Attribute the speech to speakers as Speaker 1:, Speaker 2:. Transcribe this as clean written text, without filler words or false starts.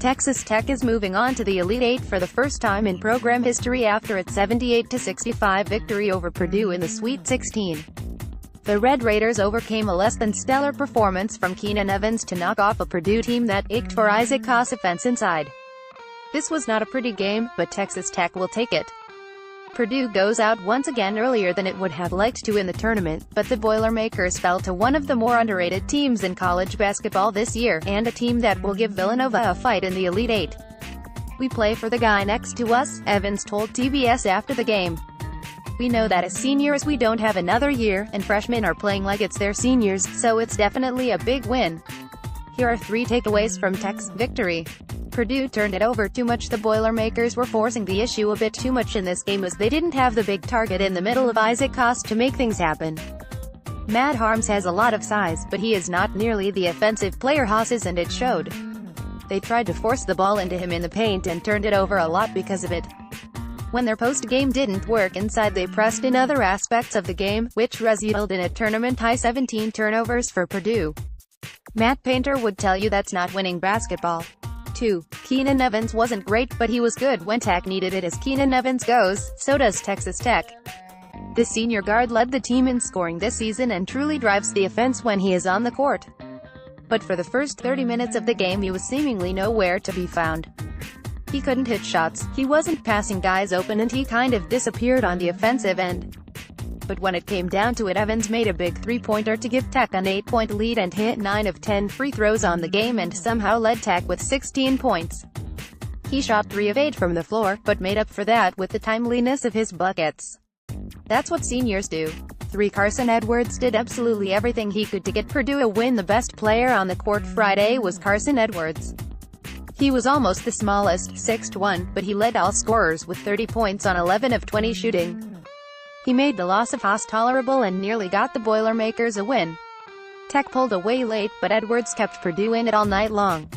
Speaker 1: Texas Tech is moving on to the Elite Eight for the first time in program history after its 78-65 victory over Purdue in the Sweet 16. The Red Raiders overcame a less-than-stellar performance from Keenan Evans to knock off a Purdue team that ached for Isaac Koss offense inside. This was not a pretty game, but Texas Tech will take it. Purdue goes out once again earlier than it would have liked to in the tournament, but the Boilermakers fell to one of the more underrated teams in college basketball this year, and a team that will give Villanova a fight in the Elite Eight. "We play for the guy next to us," Evans told TBS after the game. "We know that as seniors we don't have another year, and freshmen are playing like it's their seniors, so it's definitely a big win." Here are 3 takeaways from Tech's victory. Purdue turned it over too much. The Boilermakers were forcing the issue a bit too much in this game as they didn't have the big target in the middle of Isaac Koss to make things happen. Matt Harms has a lot of size, but he is not nearly the offensive player Haas is, and it showed. They tried to force the ball into him in the paint and turned it over a lot because of it. When their post-game didn't work inside, they pressed in other aspects of the game, which resulted in a tournament-high 17 turnovers for Purdue. Matt Painter would tell you that's not winning basketball. 2. Keenan Evans wasn't great, but he was good when Tech needed it. As Keenan Evans goes, so does Texas Tech. The senior guard led the team in scoring this season and truly drives the offense when he is on the court. But for the first 30 minutes of the game he was seemingly nowhere to be found. He couldn't hit shots, he wasn't passing guys open, and he kind of disappeared on the offensive end. But when it came down to it, Evans made a big three-pointer to give Tech an 8-point lead and hit 9 of 10 free throws on the game and somehow led Tech with 16 points. He shot 3 of 8 from the floor, but made up for that with the timeliness of his buckets. That's what seniors do. 3. Carson Edwards did absolutely everything he could to get Purdue a win. The best player on the court Friday was Carson Edwards. He was almost the smallest, 6'1", but he led all scorers with 30 points on 11 of 20 shooting. He made the loss of Haas tolerable and nearly got the Boilermakers a win. Tech pulled away late, but Edwards kept Purdue in it all night long.